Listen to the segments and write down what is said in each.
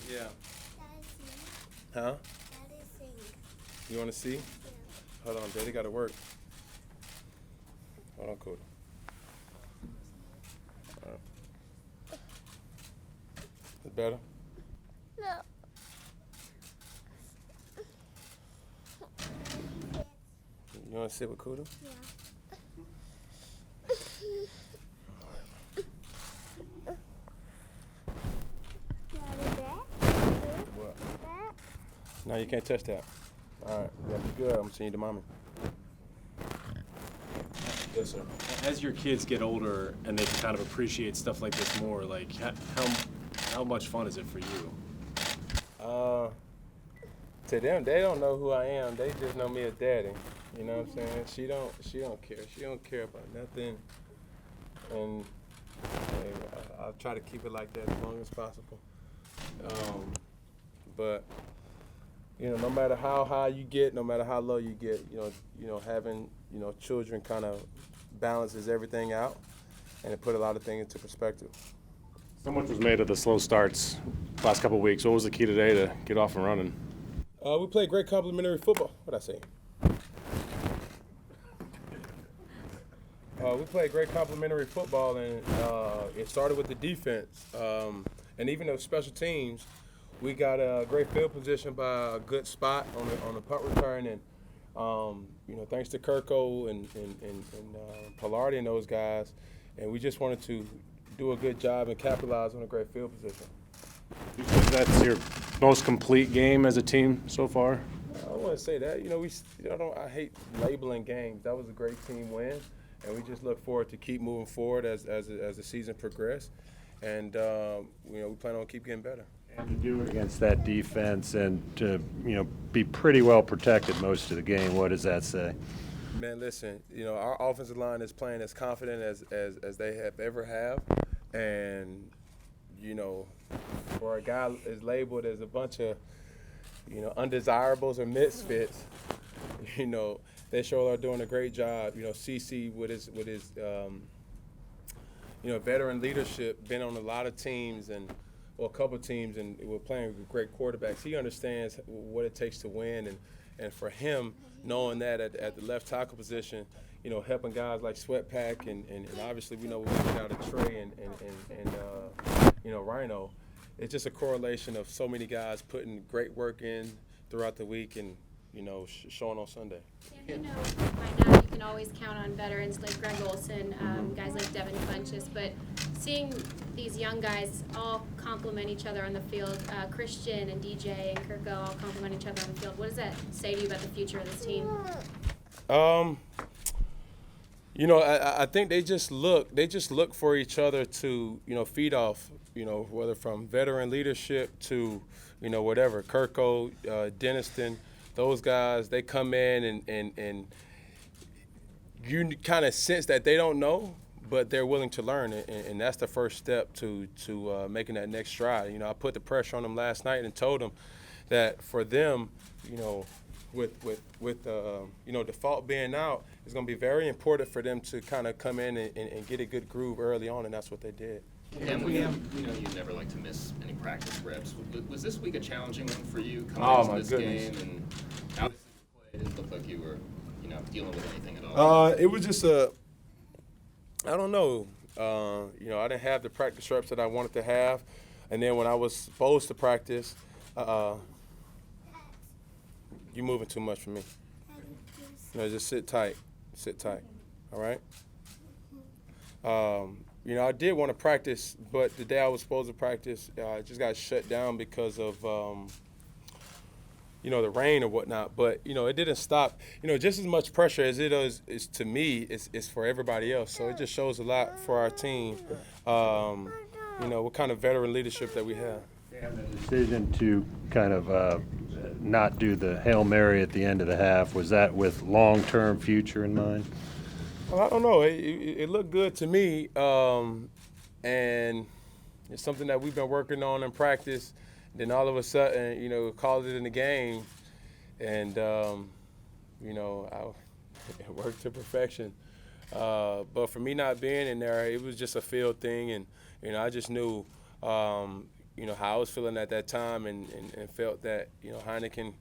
Yeah. Daddy sing. Huh? Daddy sing. You want to see? Yeah. Hold on, Daddy got to work. Hold on, cool. All right. It's better? No. You want to sit with Kuda? Yeah. Daddy, that? What? That? No, you can't touch that. All right. Yeah, be good. I'm going to send you to mommy. Yes, sir. As your kids get older and they can kind of appreciate stuff like this more, like how much fun is it for you? To them, they don't know who I am. They just know me as Daddy. You know what I'm saying? She don't care. She don't care about nothing. And hey, I'll try to keep it like that as long as possible. But you know, no matter how high you get, no matter how low you get, having children kind of balances everything out, and it put a lot of things into perspective. So much was made of the slow starts last couple of weeks. What was the key today to get off and running? We played great complementary football. What'd I say? We played great complementary football, and it started with the defense. And even though special teams, we got a great field position by a good spot on the punt return, and thanks to Kirko and Pillardi and those guys, and we just wanted to do a good job and capitalize on a great field position. You think that's your most complete game as a team so far? I wouldn't say that. I hate labeling games. That was a great team win, and we just look forward to keep moving forward as the season progresses, and we plan on keep getting better. And to do it against that defense and to be pretty well protected most of the game, what does that say? Man, listen, our offensive line is playing as confident as they have ever have, and for a guy is labeled as a bunch of undesirables or misfits, they sure are doing a great job. CC with his veteran leadership, been on a lot of teams and a couple teams, and we're playing with great quarterbacks. He understands what it takes to win, and for him, knowing that at the left tackle position, helping guys like Sweatpack and obviously we know we're getting out of Trey and Rhino, it's just a correlation of so many guys putting great work in throughout the week and showing on Sunday. Yeah, by now you can always count on veterans like Greg Olson, guys like Devin Funchess, but seeing these young guys all complement each other on the field, Christian and DJ and Kirko all complement each other on the field, what does that say to you about the future of this team? I think they just look for each other to feed off, whether from veteran leadership to whatever, Kirko, Denniston, those guys, they come in and you kind of sense that they don't know, but they're willing to learn, and that's the first step to making that next stride. I put the pressure on them last night and told them that for them, with default being out, it's going to be very important for them to kind of come in and get a good groove early on, and that's what they did. And we know you never like to miss any practice reps. Was this week a challenging one for you coming Oh, into my this goodness. game? And obviously you played, it didn't look like you were dealing with anything at all. It was just I don't know. I didn't have the practice reps that I wanted to have, and then when I was supposed to practice, you're moving too much for me. Just sit tight, all right? I did want to practice, but the day I was supposed to practice, I just got shut down because of, the rain or whatnot. But, it didn't stop. Just as much pressure as it is to me, it's for everybody else. So it just shows a lot for our team, what kind of veteran leadership that we have. And the decision to kind of not do the Hail Mary at the end of the half, was that with long-term future in mind? Well, I don't know. It looked good to me, and it's something that we've been working on in practice. Then all of a sudden, called it in the game, and it worked to perfection. But for me not being in there, it was just a field thing, and I just knew, how I was feeling at that time and felt that, Heineken,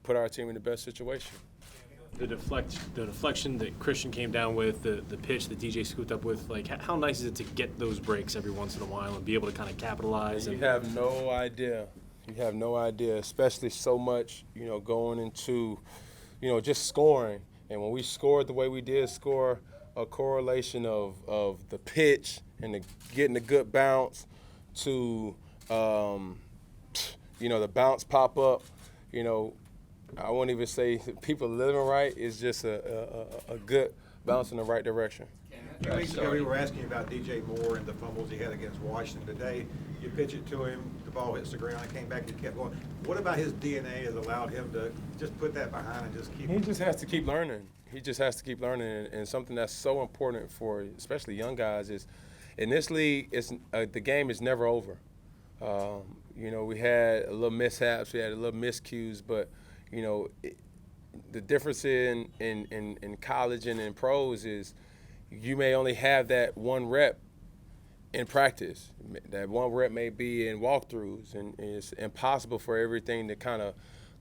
put our team in the best situation. The deflection that Christian came down with, the pitch that DJ scooped up with, like how nice is it to get those breaks every once in a while and be able to kind of capitalize? You have no idea. You have no idea, especially so much, going into, just scoring. And when we scored the way we did score, a correlation of the pitch and getting a good bounce to, the bounce pop up, I won't even say people living right. It's just a good bounce in the right direction. 2 weeks ago, we were asking about DJ Moore and the fumbles he had against Washington. Today, you pitch it to him, the ball hits the ground, it came back, and he kept going. What about his DNA has allowed him to just put that behind and just keep? He just has to keep learning. He just has to keep learning, and something that's so important for especially young guys is, in this league, the game is never over. We had a little mishaps, we had a little miscues, but the difference in college and in pros is you may only have that one rep in practice. That one rep may be in walkthroughs, and it's impossible for everything to kind of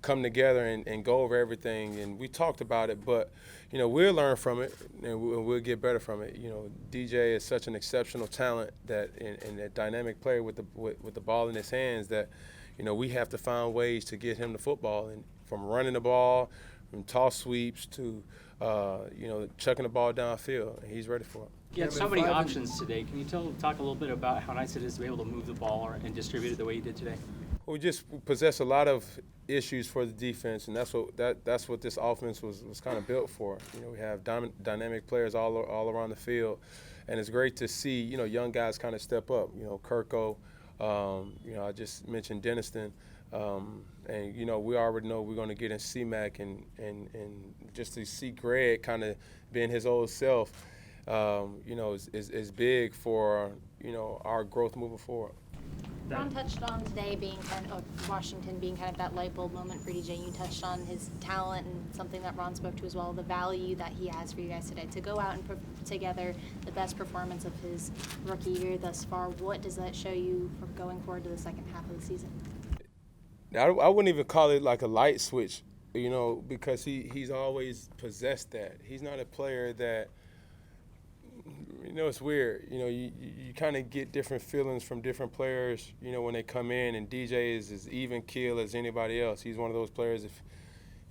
come together and go over everything. And we talked about it, but, we'll learn from it and we'll get better from it. DJ is such an exceptional talent and a dynamic player with the ball in his hands that, we have to find ways to get him the football, and from running the ball, from toss sweeps to, chucking the ball downfield, and he's ready for it. You had so many options today. Can you talk a little bit about how nice it is to be able to move the ball and distribute it the way you did today? We just possess a lot of issues for the defense, and that's what this offense was kind of built for. We have dynamic players all around the field, and it's great to see young guys kind of step up. Kirko, I just mentioned Deniston, and we already know we're going to get in C-Mac, and just to see Greg kind of being his old self, is big for our growth moving forward. Ron touched on today being Washington being kind of that light bulb moment for DJ. You touched on his talent and something that Ron spoke to as well, the value that he has for you guys today. To go out and put together the best performance of his rookie year thus far, what does that show you for going forward to the second half of the season? I wouldn't even call it like a light switch, because he's always possessed that. He's not a player that, it's weird. You kind of get different feelings from different players, when they come in, and DJ is as even keel as anybody else. He's one of those players, if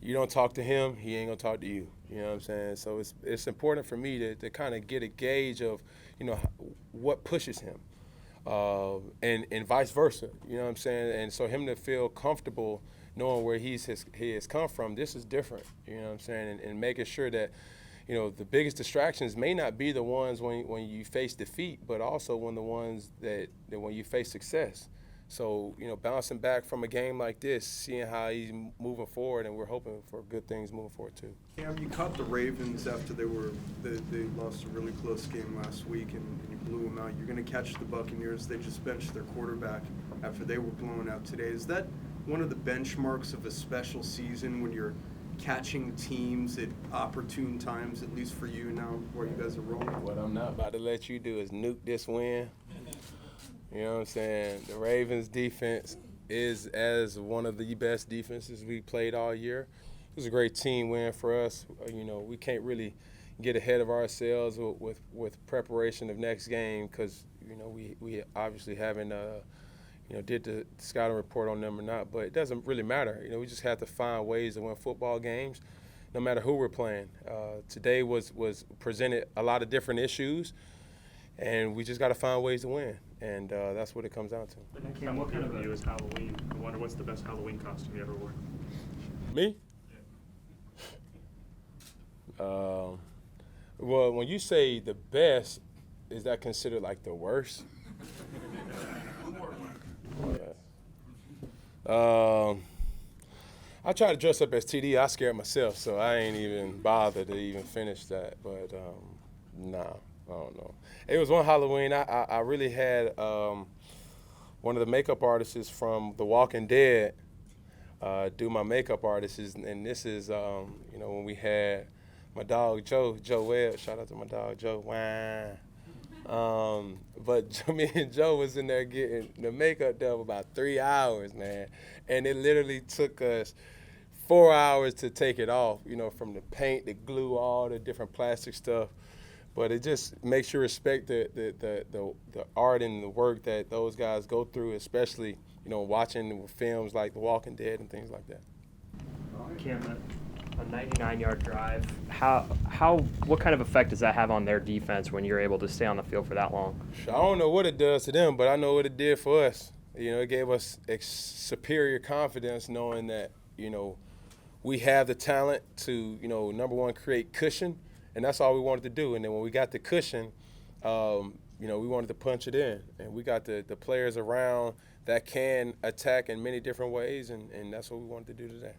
you don't talk to him, he ain't going to talk to you. You know what I'm saying? So it's important for me to kind of get a gauge of, what pushes him, and vice versa. You know what I'm saying? And so him to feel comfortable knowing where he has come from, this is different. You know what I'm saying? And making sure that, the biggest distractions may not be the ones when you face defeat, but also when when you face success. So, bouncing back from a game like this, seeing how he's moving forward, and we're hoping for good things moving forward too. Cam, you caught the Ravens after they lost a really close game last week, and you blew them out. You're going to catch the Buccaneers. They just benched their quarterback after they were blown out today. Is that one of the benchmarks of a special season when you're catching teams at opportune times, at least for you now, where you guys are rolling? What I'm not about to let you do is nuke this win. You know what I'm saying? The Ravens defense is as one of the best defenses we played all year. It was a great team win for us. We can't really get ahead of ourselves with preparation of next game, because we obviously haven't did the scouting report on them or not, but it doesn't really matter. We just have to find ways to win football games, no matter who we're playing. Today was presented a lot of different issues, and we just got to find ways to win, and that's what it comes down to. Cam, what kind of view is Halloween? I wonder what's the best Halloween costume you ever wore? Me? Well, when you say the best, is that considered like the worst? I try to dress up as TD. I scare myself, so I ain't even bothered to even finish that. But nah, I don't know. It was one Halloween. I really had one of the makeup artists from The Walking Dead do my makeup artists, and this is when we had my dog Joe Webb. Shout out to my dog Joe. Wah. But me and Joe was in there getting the makeup done for about 3 hours, man. And it literally took us 4 hours to take it off, from the paint, the glue, all the different plastic stuff. But it just makes you respect the art and the work that those guys go through, especially, watching films like The Walking Dead and things like that. Cam, a 99-yard drive, what kind of effect does that have on their defense when you're able to stay on the field for that long? I don't know what it does to them, but I know what it did for us. It gave us superior confidence knowing that, we have the talent to, number one, create cushion, and that's all we wanted to do. And then when we got the cushion, we wanted to punch it in. And we got the players around that can attack in many different ways, and that's what we wanted to do today.